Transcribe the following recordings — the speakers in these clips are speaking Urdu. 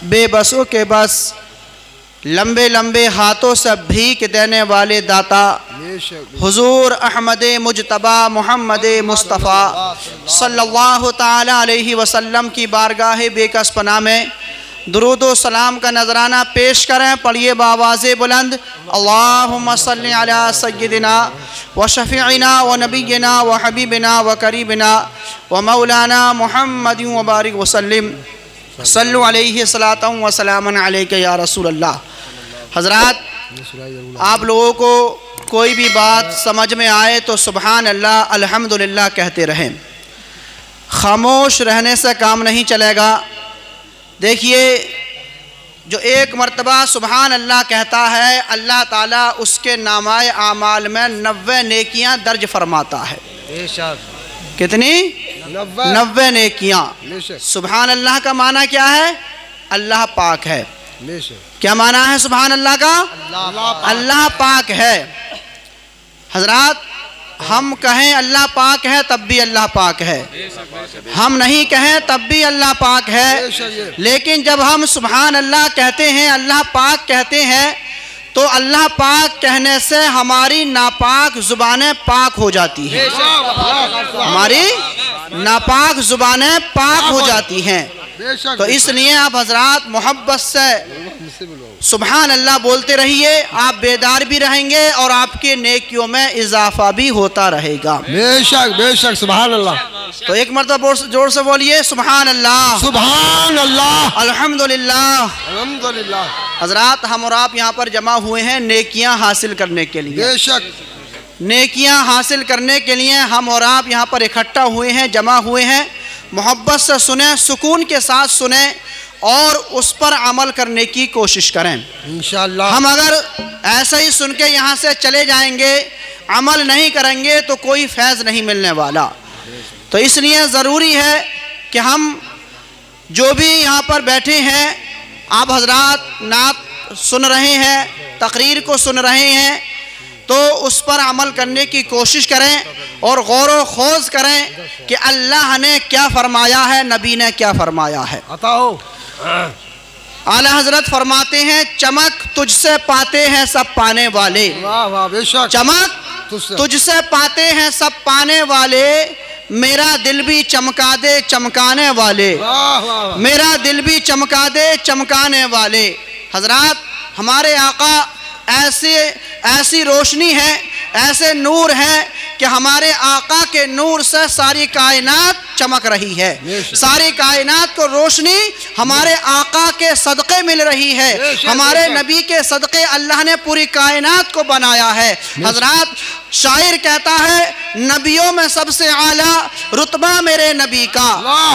بے بسوں کے بس، لمبے لمبے ہاتھوں سے بھیک دینے والے داتا حضور احمد مجتبی محمد مصطفیٰ صلی اللہ تعالی علیہ وسلم کی بارگاہ بے کس پناہ میں درود و سلام کا نذرانہ پیش کریں۔ پڑھیے بآواز بلند، اللہم صلی علی سیدنا و شفیعنا و نبینا و حبیبنا و قریبنا و مولانا محمد و بارک وسلم، صلو علیہ صلاۃ و سلام علیک یا رسول اللہ۔ حضرات، آپ لوگوں کو کوئی بھی بات سمجھ میں آئے تو سبحان اللہ الحمدللہ کہتے رہیں، خاموش رہنے سے کام نہیں چلے گا۔ دیکھیے، جو ایک مرتبہ سبحان اللہ کہتا ہے، اللہ تعالیٰ اس کے نامۂ اعمال میں 90 نیکیاں درج فرماتا ہے۔ کتنی؟ 90 نیکیاں۔ سبحان اللہ کا معنی کیا ہے؟ اللہ پاک ہے۔ کیا معنی ہے سبحان اللہ کا؟ اللہ پاک ہے۔ حضرات، ہم کہیں اللہ پاک ہے تب بھی اللہ پاک ہے، ہم نہیں کہیں تب بھی اللہ پاک ہے، لیکن جب ہم سبحان اللہ کہتے ہیں، اللہ پاک کہتے ہیں، تو اللہ پاک کہنے سے ہماری ناپاک زبانیں پاک ہو جاتی ہیں، ہماری ناپاک زبانیں پاک ہو جاتی ہیں۔ تو اس لیے آپ حضرات محبت سے سبحان اللہ بولتے رہیے، آپ بیدار بھی رہیں گے اور آپ کے نیکیوں میں اضافہ بھی ہوتا رہے گا۔ بے شک سبحان اللہ۔ تو ایک مرتبہ زور سے بولیے سبحان اللہ، سبحان اللہ، الحمدللہ۔ الحمدللہ۔ حضرات، ہم اور آپ یہاں پر جمع ہوئے ہیں نیکیاں حاصل کرنے کے لیے۔ بے شک نیکیاں حاصل کرنے کے لیے ہم اور آپ یہاں پر اکٹھا ہوئے ہیں، جمع ہوئے ہیں۔ محبت سے سنیں، سکون کے ساتھ سنیں اور اس پر عمل کرنے کی کوشش کریں۔ انشاءاللہ ہم اگر ایسا ہی سن کے یہاں سے چلے جائیں گے، عمل نہیں کریں گے تو کوئی فیض نہیں ملنے والا۔ تو اس لیے ضروری ہے کہ ہم جو بھی یہاں پر بیٹھے ہیں، آپ حضرات نعت سن رہے ہیں، تقریر کو سن رہے ہیں، تو اس پر عمل کرنے کی کوشش کریں اور غور و خوض کریں کہ اللہ نے کیا فرمایا ہے، نبی نے کیا فرمایا ہے۔ عطا ہو۔ اعلیٰ حضرت فرماتے ہیں، چمک تجھ سے پاتے ہیں سب پانے والے، واہ واہ، بے شک چمک تجھ سے پاتے ہیں سب پانے والے، میرا دل بھی چمکا دے چمکانے والے، واہ واہ، میرا دل بھی چمکا دے چمکانے والے۔ حضرات، ہمارے آقا ایسی روشنی ہے، ایسے نور ہے کہ ہمارے آقا کے نور سے ساری کائنات چمک رہی ہے، ساری کائنات کو روشنی ہمارے آقا کے صدقے مل رہی ہے، ہمارے نبی کے صدقے اللہ نے پوری کائنات کو بنایا ہے۔ حضرات، شاعر کہتا ہے، نبیوں میں سب سے اعلیٰ رتبہ میرے نبی کا،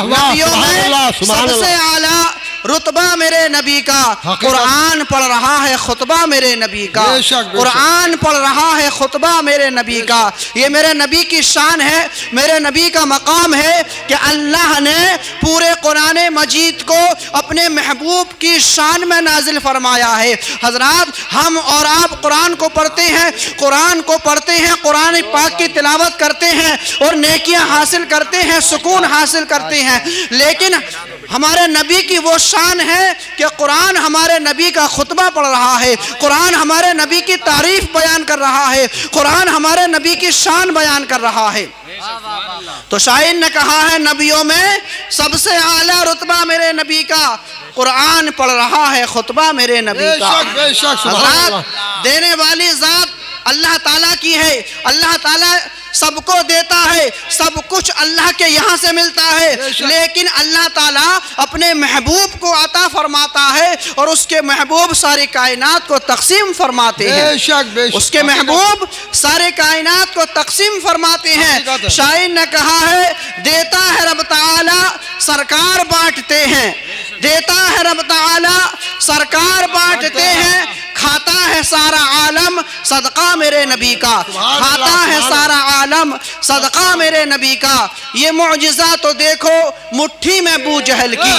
نبیوں میں سب سے اعلیٰ رتبہ میرے نبی کا، قرآن پڑھ رہا ہے خطبہ میرے نبی کا، قرآن پڑھ رہا ہے خطبہ میرے نبی کا۔ یہ میرے نبی کی شان ہے، میرے نبی کا مقام ہے کہ اللہ نے پورے قرآن مجید کو اپنے محبوب کی شان میں نازل فرمایا ہے۔ حضرات، ہم اور آپ قرآن کو پڑھتے ہیں، قرآن کو پڑھتے ہیں، قرآن پاک کی تلاوت کرتے ہیں اور نیکیاں حاصل کرتے ہیں، سکون حاصل کرتے ہیں، لیکن ہمارے نبی کی وہ شان ہے کہ قرآن ہمارے نبی کا خطبہ پڑھ رہا ہے، قرآن ہمارے نبی کی تعریف بیان کر رہا ہے، قرآن ہمارے نبی کی شان بیان کر رہا ہے۔ تو شاعر نے کہا ہے، نبیوں میں سب سے اعلیٰ رتبہ میرے نبی کا، قرآن پڑھ رہا ہے خطبہ میرے نبی کا۔ حضرات، دینے والی ذات اللہ تعالیٰ کی ہے، اللہ تعالیٰ سب کو دیتا ہے، سب کچھ اللہ کے یہاں سے ملتا ہے، لیکن اللہ تعالیٰ اپنے محبوب کو عطا فرماتا ہے اور اس کے محبوب ساری کائنات کو تقسیم فرماتے ہیں، اس کے محبوب سارے کائنات کو تقسیم فرماتے ہیں۔ شاعر نے کہا ہے، دیتا ہے رب تعالیٰ سرکار بانٹتے ہیں، دیتا ہے رب تعالیٰ سرکار بانٹتے ہیں، کھاتا ہے سارا عالم صدقہ میرے نبی کا، کھاتا ہے سارا عالم صدقہ میرے نبی کا۔ یہ معجزہ تو دیکھو مٹھی میں ابو جہل کی،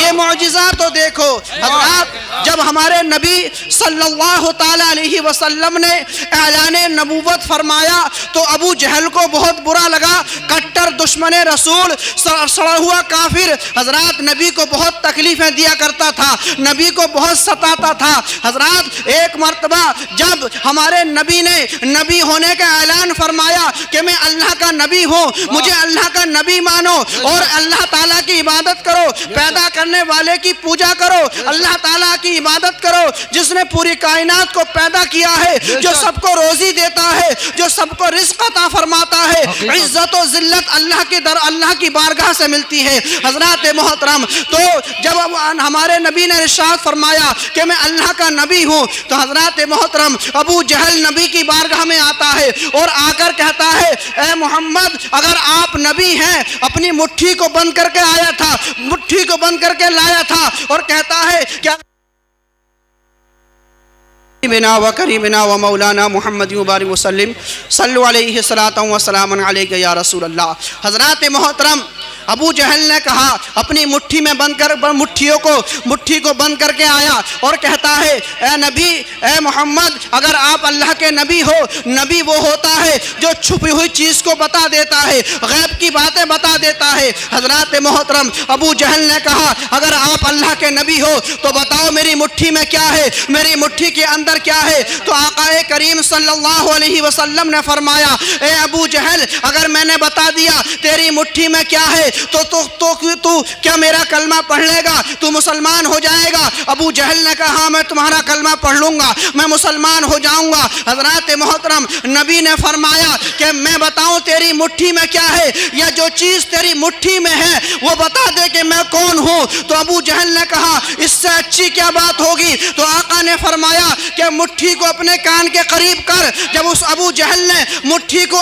یہ معجزہ تو دیکھو۔ حضرات جب ہمارے نبی صلی اللہ تعالیٰ علیہ وسلم نے اعلان نبوت فرمایا تو ابو جہل کو بہت برا لگا، کٹر دشمن رسول، سڑا ہوا کافر، حضرات نبی کو بہت تکلیفیں دیا کرتا تھا، نبی کو بہت ستاتا تھا۔ حضرات ایک مرتبہ جب ہمارے نبی نے نبی ہونے کا اعلان فرمایا کہ میں اللہ کا نبی ہوں، مجھے اللہ کا نبی مانو اور اللہ تعالیٰ کی عبادت کرو، پیدا کرنے والے کی پوجا کرو، اللہ تعالیٰ کی عبادت کرو جس نے پوری کائنات کو پیدا کیا ہے، جو سب کو روزی دیتا ہے، جو سب کو رزق عطا فرماتا ہے۔ عزت و ذلت اللہ کی بارگاہ سے ملتی ہے۔ حضرات محترم تو جب ہمارے نبی نے ارشاد فرمایا کہ میں اللہ کا نبی ہوں تو حضرات محترم ابو جہل نبی کی بارگاہ میں آتا ہے اور آ کر کہتا ہے اے محمد اگر آپ نبی ہیں، اپنی مٹھی کو بند کر کے آیا تھا، مٹھی کو بند کر کے لایا تھا اور کہتا ہے کیا بنا و کریمنا و مولانا محمد مبارک وسلم صلو علیہ الصلاۃ والسلام علیک یا رسول اللہ۔ حضرات محترم ابو جہل نے کہا اپنی مٹھی میں بند کر مٹھی کو بند کر کے آیا اور کہتا ہے اے نبی اے محمد اگر آپ اللہ کے نبی ہو، نبی وہ ہوتا ہے جو چھپی ہوئی چیز کو بتا دیتا ہے، غیب کی باتیں بتا دیتا ہے۔ حضرات محترم ابو جہل نے کہا اگر آپ اللہ کے نبی ہو تو بتاؤ میری مٹھی میں کیا ہے، میری مٹھی کے اندر کیا ہے؟ تو آقا کریم صلی اللہ علیہ وسلم نے فرمایا اے ابو جہل اگر میں نے بتا دیا تیری مٹھی میں کیا ہے تو کیا میرا کلمہ پڑھ لے گا، تو مسلمان ہو جائے گا؟ ابو جہل نے کہا ہاں میں تمہارا کلمہ پڑھ لوں گا، میں مسلمان ہو جاؤں گا۔ حضرات محترم نبی نے فرمایا کہ میں بتاؤں تیری مٹھی میں کیا ہے، یا جو چیز تیری مٹھی میں ہے وہ بتا دے کہ میں کون ہوں؟ تو ابو جہل نے کہا اس سے اچھی کیا بات ہوگی؟ تو آقا نے فرمایا کہ مٹھی کو اپنے کان کے قریب کر۔ جب اس ابو جہل نے مٹھی کو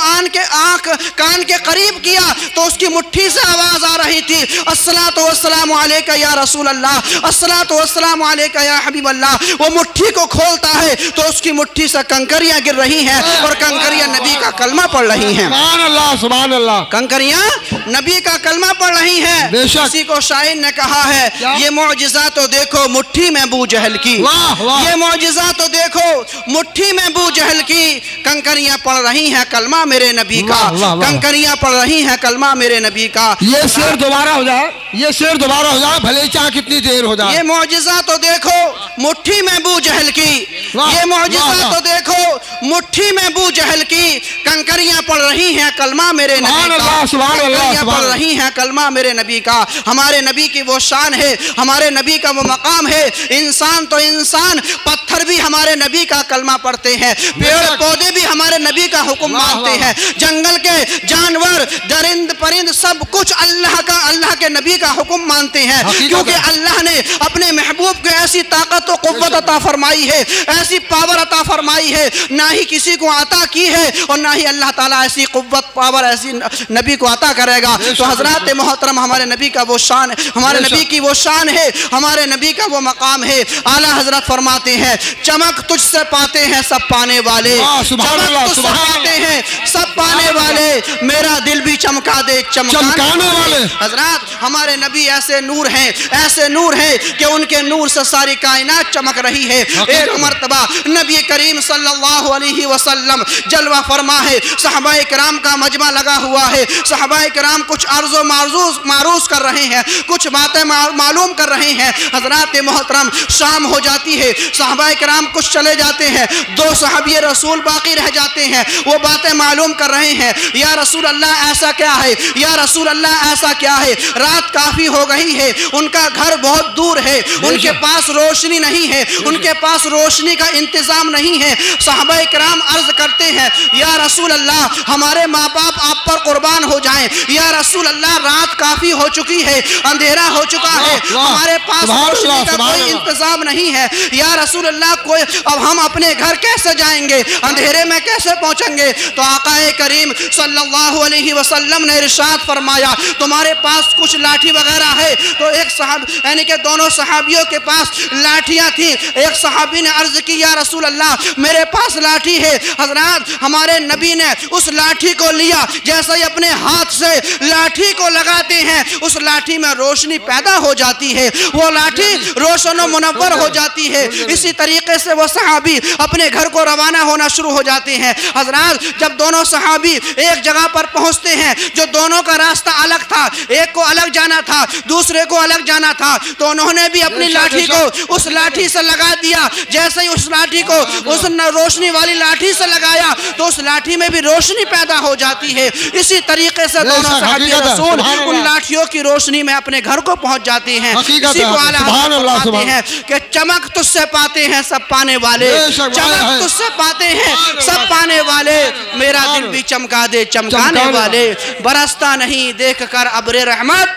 کان کے قریب کیا تو اس کی مٹھی سے آواز آ رہی تھی الصلاۃ والسلام علیک یا رسول اللہ، الصلاۃ والسلام علیک یا حبیب اللہ۔ وہ مٹھی کو کھولتا ہے تو اس کی مٹھی سے کنکریاں گر رہی ہیں اور کنکریاں نبی کا کلمہ پڑھ رہی ہیں۔ سبحان اللہ سبحان اللہ، کنکریاں نبی کا کلمہ پڑھ رہی ہیں۔ کسی کو شاعر نے کہا ہے یہ معجزہ تو دیکھو مٹھی میں ابو جہل کی، یہ معجزہ تو دیکھو مٹھی میں ابو جہل کی، کنکریاں پڑھ رہی ہیں کلمہ میرے نبی کا، کنکریاں پڑھ رہی ہیں کلمہ میرے نبی کا۔ یہ شعر دوبارہ ہو جائے، یہ شعر دوبارہ ہو جائے بھلے چاہ کتنی دیر ہو جائے۔ یہ معجزہ تو دیکھو مٹھی میں ابو جہل کی، یہ معجزہ تو دیکھو مٹھی میں ابو جہل کی، کنکریاں پڑھ رہی ہیں کلمہ میرے نبی کا، کنکریاں پڑھ رہی ہیں کلمہ میرے نبی کا۔ ہمارے نبی کی وہ شان ہے، ہمارے نبی کا وہ مقام ہے، انسان تو انسان، پتھر بھی ہمارے نبی کا کلمہ پڑھتے ہیں، پیڑ پودے بھی ہمارے نبی کا حکم مانتے ہیں، جنگل کے جانور درند پرند سب کچھ اللہ کے نبی کا حکم مانتے ہیں، کیونکہ اللہ نے اپنے محبوب کو ایسی طاقت و قوت عطا فرمائی ہے، ایسی پاور عطا فرمائی ہے، نہ ہی کسی کو عطا کی ہے اور نہ ہی اللہ تعالیٰ ایسی قوت پاور ایسی نبی کو عطا کرے گا۔ تو حضرات محترم ہمارے نبی کا وہ شان، ہمارے نبی کی وہ شان ہے، ہمارے نبی کا وہ مقام ہے۔ اعلیٰ حضرت فرماتے ہیں چمک تجھ سے پاتے ہیں سب پانے والے، چمک تجھ سے پاتے ہیں سب پانے والے، میرا دل بھی چمکا دے چمکانے والے۔ حضرات ہمارے نبی ایسے نور ہیں، ایسے نور ہیں کہ ان کے نور سے ساری کائنات چمک رہی ہے۔ ایک مرتبہ نبی کریم صلی اللہ علیہ وسلم جلوہ فرما ہے، صحابہ کرام کا مجمع لگا ہوا ہے، صحابہ کرام کچھ عرض و معروض کر رہے ہیں، کچھ باتیں معلوم کر رہے ہیں۔ حضرات محترم شام ہو جاتی ہے، صحابہ کرام کچھ چلے جاتے ہیں، دو صحابی رسول باقی رہ جاتے ہیں، وہ باتیں معلوم کر رہے ہیں، یا رسول اللہ ایسا کیا ہے، یا رسول اللہ ایسا کیا ہے؟ رات کافی ہو گئی ہے، ان کا گھر بہت دور ہے، ان کے پاس روشنی نہیں ہے، ان کے پاس روشنی کا انتظام نہیں ہے۔ صحابہ کرام عرض کرتے ہیں یا رسول اللہ ہمارے ماں باپ آپ پر قربان ہو جائیں، یا رسول اللہ رات کافی ہو چکی ہے، اندھیرا ہو چکا ہے، ہمارے پاس روشنی کا کوئی انتظام نہیں ہے، یا رسول اللہ اب ہم اپنے گھر کیسے جائیں گے، اندھیرے میں کیسے پہنچیں گے؟ تو آقا کریم صلی اللہ علیہ وسلم نے ارشاد فرمایا تمہارے پاس کچھ لاٹھی وغیرہ ہے؟ تو ایک صحابی یعنی کہ دونوں صحابیوں کے پاس لاٹھیاں تھیں، ایک صحابی نے عرض کی یا رسول اللہ میرے پاس لاٹھی ہے۔ حضرات ہمارے نبی نے اس لاٹھی کو لیا، جیسے ہی اپنے ہاتھ سے لاٹھی کو لگاتے ہیں اس لاٹھی میں روشنی پیدا ہو جاتی ہے، وہ لاٹھی روشن و منور ہو جاتی ہے۔ اسی طریقے سے وہ صحابی اپنے گھر کو روانہ ہونا شروع ہو جاتے ہیں۔ حضرات جب دونوں صحابی ایک جگہ پر پہنچتے ہیں جو دونوں کا راستہ الگ تھا، ایک کو الگ جانا تھا دوسرے کو الگ جانا تھا، تو انہوں نے بھی اپنی لاٹھی کو اس لاٹھی سے لگا دیا۔ جیسے ہی اس لاٹھی کو اس روشنی والی لاٹھی سے لگایا تو اس لاٹھی میں بھی روشنی پیدا ہو جاتی ہے۔ اسی طریقے سے دونوں صحابی رسول ان لاٹھیوں کی روشنی میں اپنے گھر کو پہنچ جاتے ہیں۔ اسی کو اعلیٰ حضرت فرماتے ہیں کہ چمک تجھ سے پاتے ہیں سب پانے والے، چمک تجھ سے پاتے ہیں سب پانے والے، میرا دل بھی چمکا دے چمکانے والے، برستا نہیں دیکھ کر ابر رحمت،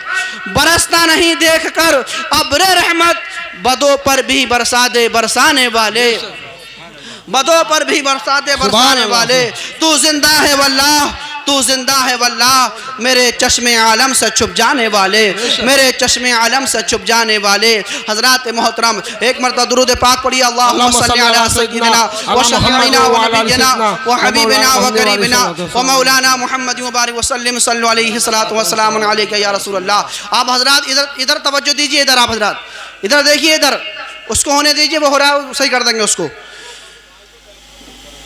برستا نہیں دیکھ کر ابر رحمت، بدوں پر بھی برسا دے برسانے والے، بدوں پر بھی برسا دے برسانے والے، تو زندہ ہے واللہ تو زندہ ہے واللہ، میرے چشم عالم سے چھپ جانے والے، میرے چشم عالم سے چھپ جانے والے۔ حضرات محترم ایک مرتبہ درود پاک پڑھیے، اللہم صلی علی سیدنا و شفیعنا و نبینا و حبیبنا و قریبنا و مولانا محمد مبارک وسلم، صلی علیہ الصلوۃ والسلام علیک یا رسول اللہ۔ آپ حضرات ادھر توجہ دیجئے، ادھر آپ حضرات ادھر دیکھیے، ادھر اس کو ہونے دیجئے، وہ ہو رہا ہے صحیح کر دیں گے اس کو۔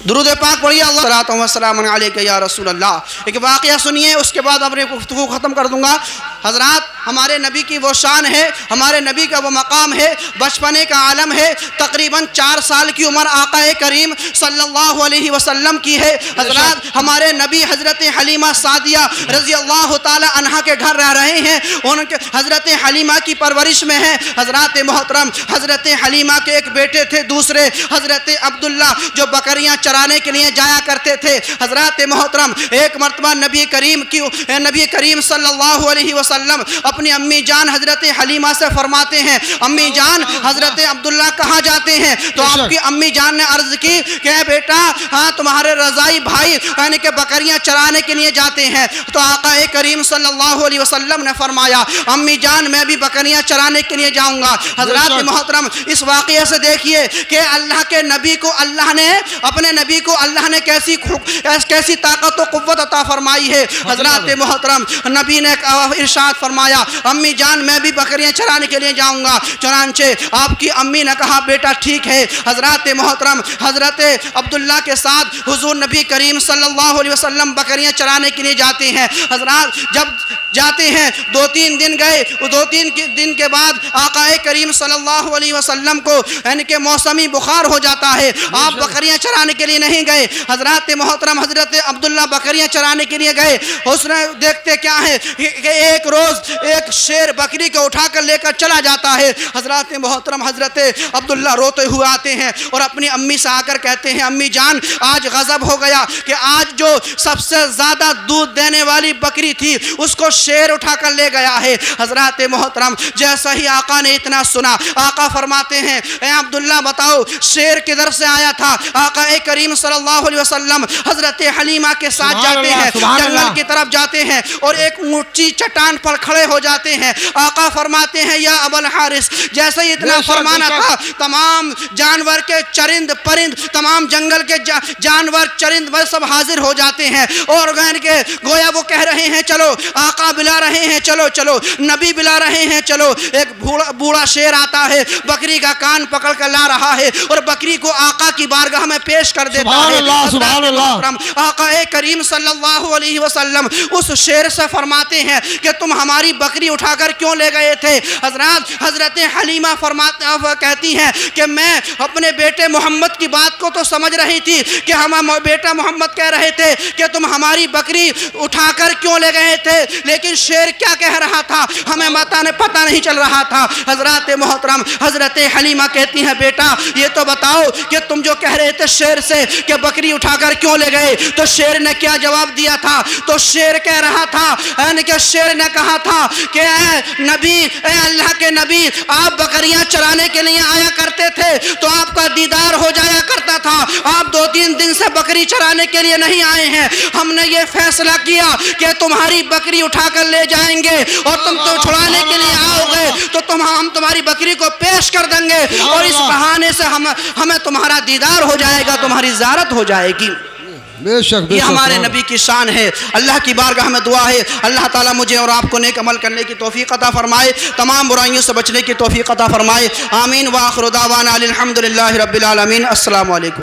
درود پاک پڑھیے، اللہ والسلام علیک یا رسول اللہ۔ ایک واقعہ سنیے، اس کے بعد اپنے گفتگو ختم کر دوں گا۔ حضرات ہمارے نبی کی وہ شان ہے، ہمارے نبی کا وہ مقام ہے، بچپنے کا عالم ہے۔ تقریباً 4 سال کی عمر آقا کریم صلی اللہ علیہ وسلم کی ہے۔ حضرات ہمارے نبی حضرت حلیمہ سعدیہ رضی اللہ تعالی عنہا کے گھر رہ رہے ہیں، ان کے حضرت حلیمہ کی پرورش میں ہیں۔ حضرات محترم حضرت حلیمہ کے ایک بیٹے تھے، دوسرے حضرت عبداللہ جو بکریاں چرانے کے لیے جایا کرتے تھے۔ حضرات محترم ایک مرتبہ نبی کریم صلی اللہ علیہ وسلم اپنی امی جان حضرت حلیمہ سے فرماتے ہیں امی جان حضرت عبداللہ کہاں جاتے ہیں؟ تو آپ کی امی جان نے عرض کی کہ بیٹا ہاں تمہارے رضائی بھائی یعنی کہ بکریاں چرانے کے لیے جاتے ہیں۔ تو آقا کریم صلی اللہ علیہ وسلم نے فرمایا امی جان میں بھی بکریاں چرانے کے لیے جاؤں گا۔ حضرات محترم اس واقعے سے دیکھیے کہ اللہ کے نبی کو اللہ نے اپنے نبی کو اللہ نے کیسی طاقت و قوت عطا فرمائی ہے۔ حضرات محترم نبی نے ارشاد فرمایا امی جان میں بھی بکریاں چرانے کے لیے جاؤں گا۔ چنانچہ آپ کی امی نے کہا بیٹا ٹھیک ہے۔ حضرات محترم حضرت عبداللہ کے ساتھ حضور نبی کریم صلی اللہ علیہ وسلم بکریاں چرانے کے لیے جاتے ہیں۔ حضرات جب جاتے ہیں 2-3 دن گئے، 2-3 دن کے بعد آقا کریم صلی اللہ علیہ وسلم کو یعنی کہ موسمی بخار ہو جاتا ہے۔ آپ بکریاں چرانے کے لیے نہیں گئے۔ حضرات محترم حضرت عبداللہ بکریاں چرانے کے لیے گئے، اس نے دیکھتے کیا ہے کہ ایک روز ایک شیر بکری کو اٹھا کر لے کر چلا جاتا ہے۔ حضرات محترم حضرت عبداللہ روتے ہوئے آتے ہیں اور اپنی امی سے آ کر کہتے ہیں امی جان آج غضب ہو گیا کہ آج جو سب سے زیادہ دودھ دینے والی بکری تھی اس کو شیر اٹھا کر لے گیا ہے۔ حضرات محترم جیسا ہی آقا نے اتنا سنا، آقا فرماتے ہیں اے عبداللہ بتاؤ شیر کدھر سے آیا تھا؟ آقا کریم صلی اللہ علیہ وسلم حضرت حلیمہ کے ساتھ جاتے ہیں، جنگل کی طرف جاتے ہیں اور ایک اونچی چٹان پر کھڑے ہو جاتے ہیں۔ آقا فرماتے ہیں یا ابو الحارث جیسے ہی اتنا فرمانا تھا تمام جانور کے چرند پرند، تمام جنگل کے جانور چرند وہ سب حاضر ہو جاتے ہیں اور گویا وہ کہہ رہے ہیں چلو آقا بلا رہے ہیں، چلو چلو نبی بلا رہے ہیں، چلو۔ ایک بوڑھا شیر آتا ہے، بکری کا کان پکڑ کر لا رہا ہے اور بکری کو آقا کی بارگاہ میں پیش کر دیتا ہے۔ سبحان اللہ۔ آقا کریم صلی اللہ علیہ وسلم اس شیر سے فرماتے ہیں کہ تم ہماری بکری اٹھا کر کیوں لے گئے تھے؟ حضرت حلیمہ کہتی ہیں کہ میں اپنے بیٹے محمد کی بات کو تو سمجھ رہی تھی کہ ہمارا بیٹا محمد کہہ رہے تھے کہ تم ہماری بکری اٹھا کر کیوں لے گئے تھے، لیکن لیکن شیر کیا کہہ رہا تھا ہمیں پتہ نہیں چل رہا تھا۔ حضرات محترم حضرت حلیمہ کہتی ہیں بیٹا یہ تو بتاؤ کہ تم جو کہہ رہے تھے شیر سے کہ بکری اٹھا کر کیوں لے گئے، تو شیر نے کیا جواب دیا تھا؟ تو شیر کہہ رہا تھا کہ شیر نے کہا تھا کہ اے نبی، اے اللہ کے نبی، آپ بکریاں چرانے کے لیے آیا کرتے تھے تو آپ کا دیدار ہو جایا کرتا تھا، آپ 2-3 دن سے بکری چرانے کے لیے نہیں آئے ہیں، ہم نے یہ فیصلہ کیا کہ تمہاری بکری اٹھا کر لے جائیں گے اور تم تو چھڑانے کے لیے آؤ گے تو ہم تمہاری بکری کو پیش کر دیں گے اور اس بہانے سے ہمیں تمہارا دیدار ہو جائے گا، تمہاری زیارت ہو جائے گی۔ یہ ہمارے نبی کی شان ہے۔ اللہ کی بارگاہ میں دعا ہے اللہ تعالیٰ مجھے اور آپ کو نیک عمل کرنے کی توفیق عطا فرمائے، تمام برائیوں سے بچنے کی توفیق عطا فرمائے، آمین۔ وآخر دعوانا الحمدللہ رب العالمین۔ السلام علیکم۔